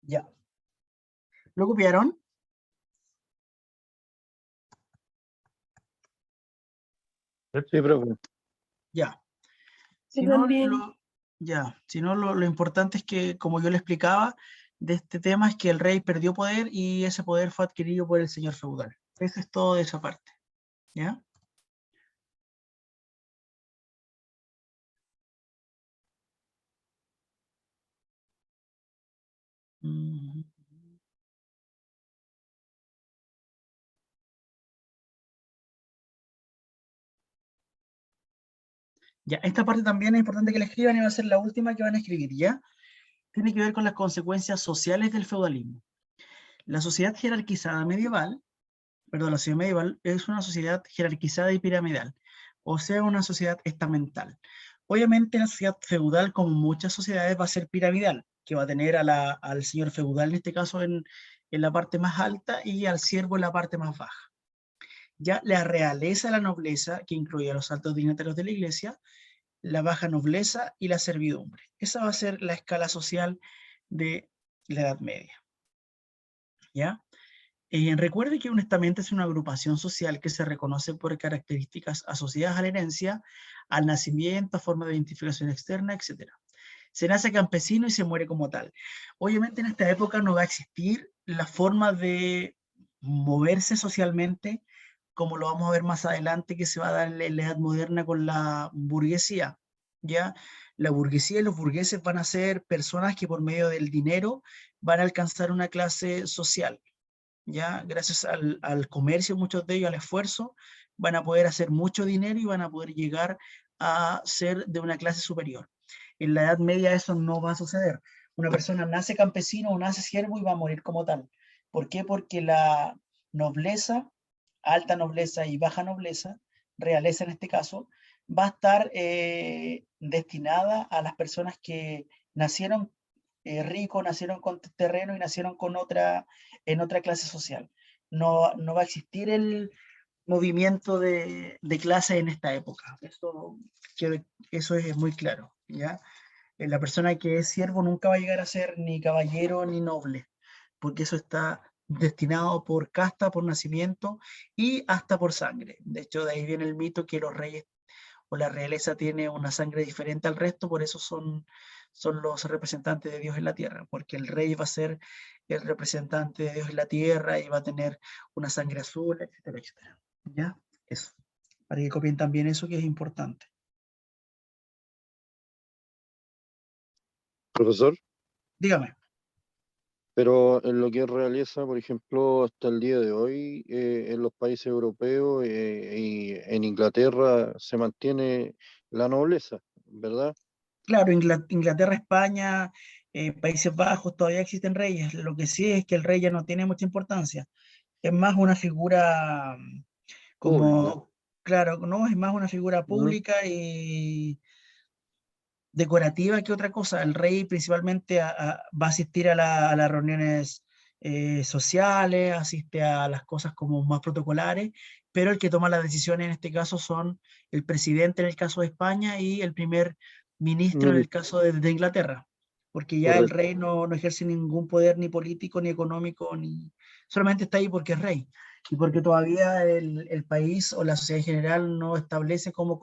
Ya. ¿Lo copiaron?
Sí, profe.
Ya.
Yo
Si no,
también.
ya. Si no, lo importante es que, como yo le explicaba, de este tema es que el rey perdió poder y ese poder fue adquirido por el señor feudal. Eso es todo de esa parte, ¿ya? Mm. Ya, esta parte también es importante que la escriban y va a ser la última que van a escribir, ¿ya? Tiene que ver con las consecuencias sociales del feudalismo. La sociedad jerarquizada medieval, perdón, la sociedad medieval es una sociedad jerarquizada y piramidal, o sea, una sociedad estamental. Obviamente la sociedad feudal, como muchas sociedades, va a ser piramidal, que va a tener al señor feudal, en este caso, en la parte más alta y al siervo en la parte más baja. Ya la realeza, la nobleza, que incluye a los altos dignatarios de la iglesia, la baja nobleza y la servidumbre. Esa va a ser la escala social de la Edad Media, ¿ya? Recuerde que un estamento es una agrupación social que se reconoce por características asociadas a la herencia, al nacimiento, a forma de identificación externa, etc. Se nace campesino y se muere como tal. Obviamente en esta época no va a existir la forma de moverse socialmente, como lo vamos a ver más adelante, que se va a dar en la Edad Moderna con la burguesía, ¿ya? La burguesía y los burgueses van a ser personas que por medio del dinero van a alcanzar una clase social, ¿ya? Gracias al comercio, muchos de ellos, al esfuerzo, van a poder hacer mucho dinero y van a poder llegar a ser de una clase superior. En la Edad Media eso no va a suceder. Una persona nace campesino o nace siervo y va a morir como tal. ¿Por qué? Porque la nobleza, alta nobleza y baja nobleza, realeza en este caso, va a estar destinada a las personas que nacieron ricos, nacieron con terreno y nacieron con en otra clase social. No va a existir el movimiento de clase en esta época. Eso es muy claro, ¿ya? La persona que es siervo nunca va a llegar a ser ni caballero ni noble, porque eso está destinado por casta, por nacimiento y hasta por sangre. De hecho, de ahí viene el mito que los reyes o la realeza tiene una sangre diferente al resto, por eso son los representantes de Dios en la tierra, porque el rey va a ser el representante de Dios en la tierra y va a tener una sangre azul, etcétera, etcétera. ¿Ya? Eso. Para que copien también eso que es importante.
Profesor,
Dígame.
pero en lo que es realeza, por ejemplo, hasta el día de hoy, en los países europeos y en Inglaterra se mantiene la nobleza, ¿verdad?
Claro, Inglaterra, España, Países Bajos, todavía existen reyes. Lo que sí es que el rey ya no tiene mucha importancia. Es más una figura
Pública.
como, claro, no, es más una figura
Ujú.
pública y decorativa que otra cosa. El rey principalmente va a asistir a las reuniones sociales, asiste a las cosas como más protocolares, pero el que toma las decisiones en este caso son el presidente en el caso de España y el primer ministro en el
Ministro,
caso de Inglaterra, porque ya el
correcto.
rey no ejerce ningún poder ni político, ni económico, ni solamente está ahí porque es rey. Y porque todavía el país o la sociedad en general no establece como un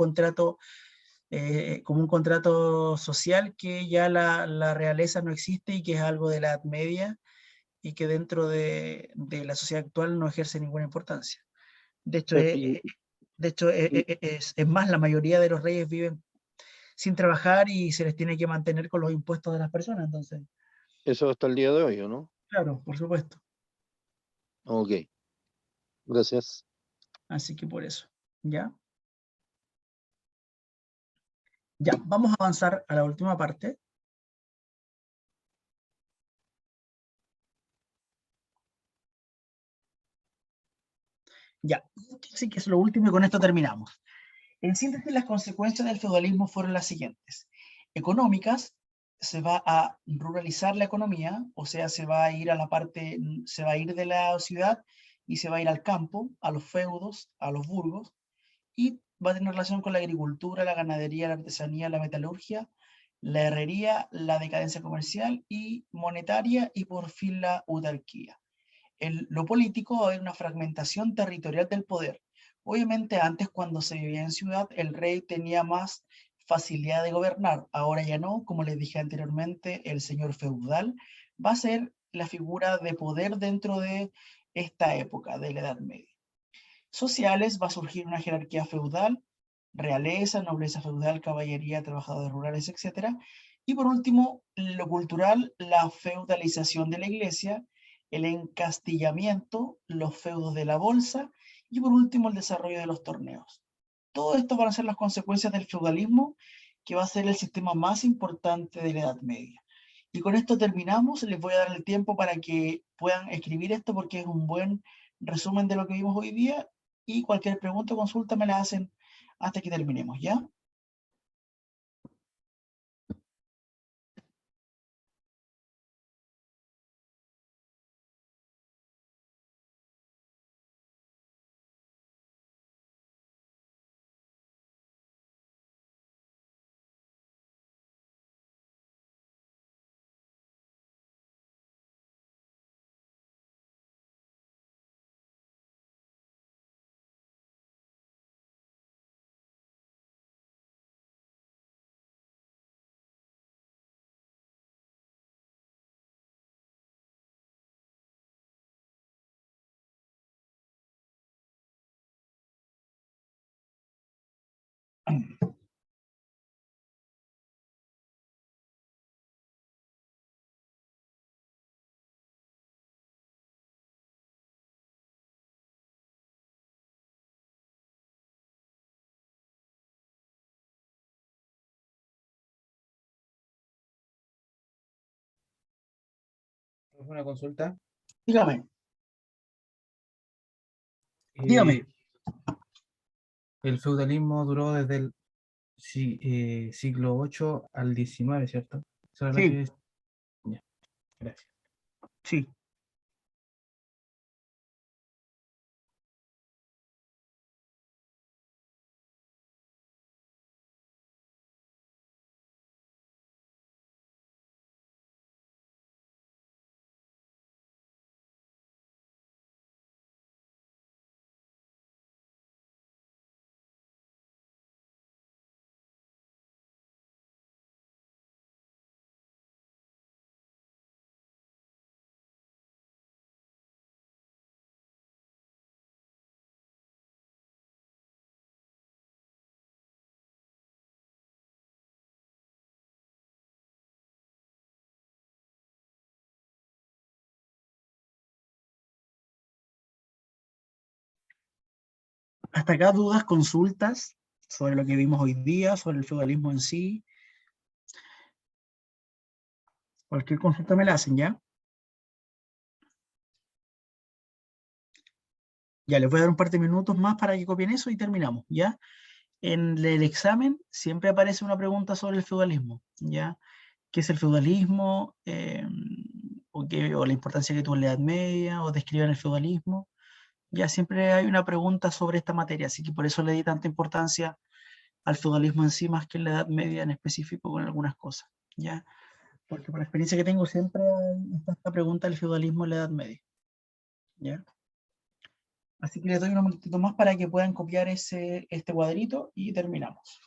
contrato social que ya la realeza no existe y que es algo de la Edad Media y que dentro de la sociedad actual no ejerce ninguna importancia. De hecho,
Eh, y, y
es más, la mayoría de los reyes viven sin trabajar y se les tiene que mantener con los impuestos de las personas, entonces,
eso hasta el día de hoy, ¿o no?
claro, por supuesto.
Ok, gracias.
Así que por eso, ¿ya? Ya, vamos a avanzar a la última parte. Ya, sí que es lo último y con esto terminamos. En síntesis, las consecuencias del feudalismo fueron las siguientes. Económicas, se va a ruralizar la economía, o sea, se va a ir a la parte, se va a ir de la ciudad y se va a ir al campo, a los feudos, a los burgos, y va a tener relación con la agricultura, la ganadería, la artesanía, la metalurgia, la herrería, la decadencia comercial y monetaria, y por fin la autarquía. Lo político va a haber una fragmentación territorial del poder. Obviamente antes cuando se vivía en ciudad el rey tenía más facilidad de gobernar, ahora ya no, como les dije anteriormente, el señor feudal va a ser la figura de poder dentro de esta época de la Edad Media. Sociales va a surgir una jerarquía feudal, realeza, nobleza feudal, caballería, trabajadores rurales, etc. Y por último, lo cultural, la feudalización de la iglesia, el encastillamiento, los feudos de la bolsa y por último el desarrollo de los torneos. Todo esto van a ser las consecuencias del feudalismo, que va a ser el sistema más importante de la Edad Media. Y con esto terminamos. Les voy a dar el tiempo para que puedan escribir esto porque es un buen resumen de lo que vimos hoy día y cualquier pregunta o consulta me la hacen hasta que terminemos, ¿ya?
Una consulta.
Dígame,
Eh,
dígame.
el feudalismo duró desde el siglo VIII al XIX, ¿cierto? Esa era la
Sí,
que... Ya, gracias.
sí. Hasta acá dudas, consultas sobre lo que vimos hoy día, sobre el feudalismo en sí. Cualquier consulta me la hacen, ¿ya? Ya, les voy a dar un par de minutos más para que copien eso y terminamos, ¿ya? En el examen siempre aparece una pregunta sobre el feudalismo, ¿ya? ¿Qué es el feudalismo? O la importancia que tuvo en la Edad Media, o describan el feudalismo. Ya siempre hay una pregunta sobre esta materia, así que por eso le di tanta importancia al feudalismo en sí, más que en la Edad Media en específico con algunas cosas, ¿ya? Porque por la experiencia que tengo siempre está esta pregunta del feudalismo en la Edad Media, ¿ya? Así que les doy unos minutitos más para que puedan copiar este cuadrito y terminamos.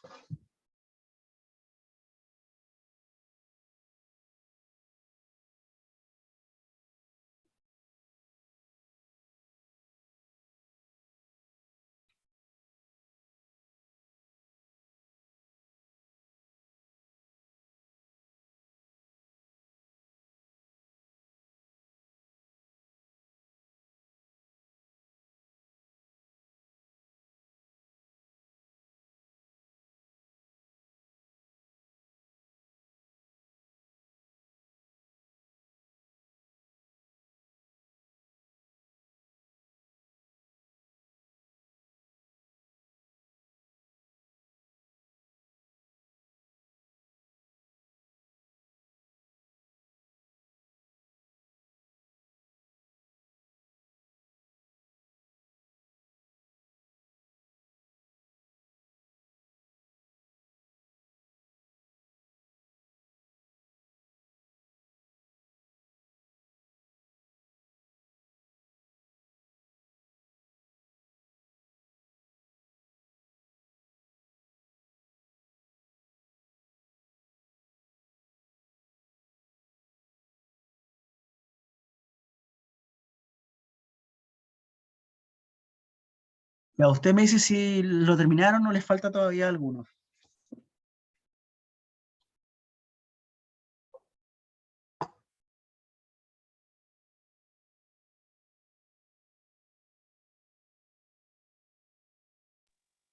Ya, usted me dice si lo terminaron o les falta todavía algunos.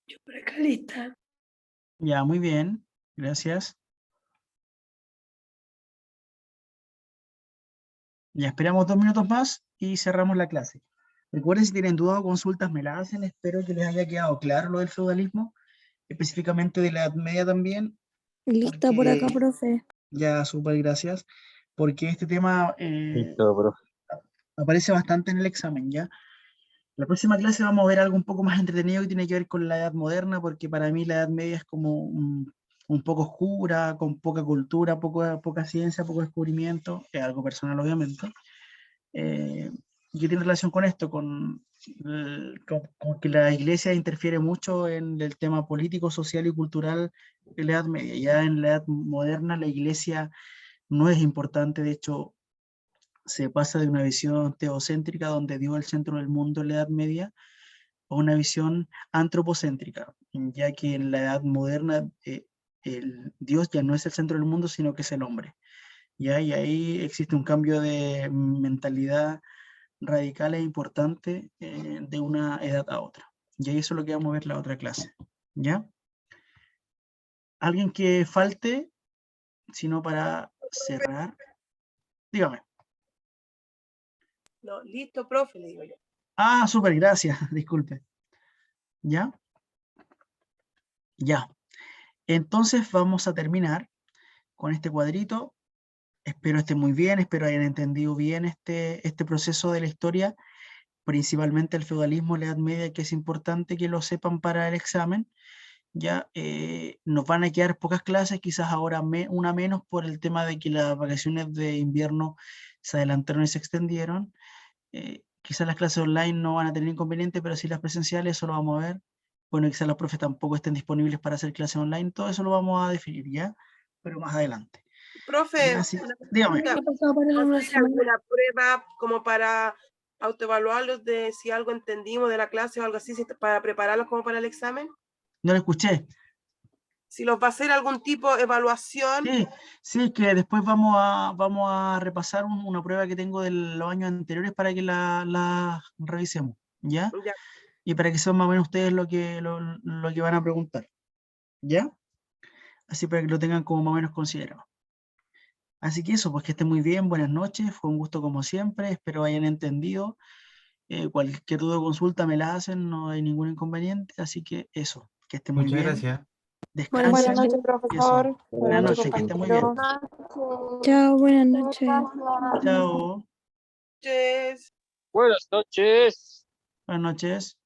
Yo por acá lista.
Ya, muy bien, gracias. Ya esperamos 2 minutos más y cerramos la clase. Recuerden, si tienen dudas o consultas, me las hacen. Espero que les haya quedado claro lo del feudalismo, específicamente de la Edad Media también,
Lista por acá,
porque
profe.
ya, súper gracias, porque este tema
Listo, profe.
aparece bastante en el examen, ¿ya? La próxima clase vamos a ver algo un poco más entretenido que tiene que ver con la Edad Moderna, porque para mí la Edad Media es como un poco oscura, con poca cultura, poca ciencia, poco descubrimiento, es algo personal obviamente. ¿Y qué tiene relación con esto? Con que la iglesia interfiere mucho en el tema político, social y cultural de la Edad Media. Ya en la Edad Moderna la iglesia no es importante, de hecho se pasa de una visión teocéntrica donde Dios es el centro del mundo en la Edad Media a una visión antropocéntrica, ya que en la Edad Moderna el Dios ya no es el centro del mundo, sino que es el hombre. ¿Ya? Y ahí existe un cambio de mentalidad radical e importante de una edad a otra. Y ahí eso es lo que vamos a ver en la otra clase. ¿Ya? ¿Alguien que falte? Sino para cerrar. Dígame.
No, listo, profe, le digo yo.
Ah, súper, gracias. Disculpe. ¿Ya? Ya. Entonces vamos a terminar con este cuadrito. Espero esté muy bien, espero hayan entendido bien este proceso de la historia, principalmente el feudalismo, la Edad Media, que es importante que lo sepan para el examen. Ya nos van a quedar pocas clases, quizás ahora una menos por el tema de que las vacaciones de invierno se adelantaron y se extendieron. Quizás las clases online no van a tener inconveniente, pero sí las presenciales, eso lo vamos a ver. Bueno, quizás los profes tampoco estén disponibles para hacer clases online, todo eso lo vamos a definir ya, pero más adelante.
Profe,
Gracias.
una
Dígame.
pregunta.
¿Qué pasó para
¿Va a
una
hacer
semana?
alguna prueba como para autoevaluarlos de si algo entendimos de la clase o algo así, para prepararlos como para el examen?
No lo escuché.
Si los va a hacer algún tipo de evaluación,
Sí, sí, que después vamos a repasar una prueba que tengo de los años anteriores para que la revisemos, ¿ya?
ya,
Y para que sepan más o menos ustedes lo que van a preguntar, ¿ya? Así para que lo tengan como más o menos considerado. Así que eso, pues que estén muy bien, buenas noches, fue un gusto como siempre, espero hayan entendido. Cualquier duda o consulta me la hacen, no hay ningún inconveniente, así que eso, que estén muy
Muchas
bien,
gracias.
descansen.
Buenas noches,
y eso.
profesor.
Buenas noches, que estén muy bien.
Chao, buenas noches.
Chao,
noches.
Buenas noches.
buenas noches.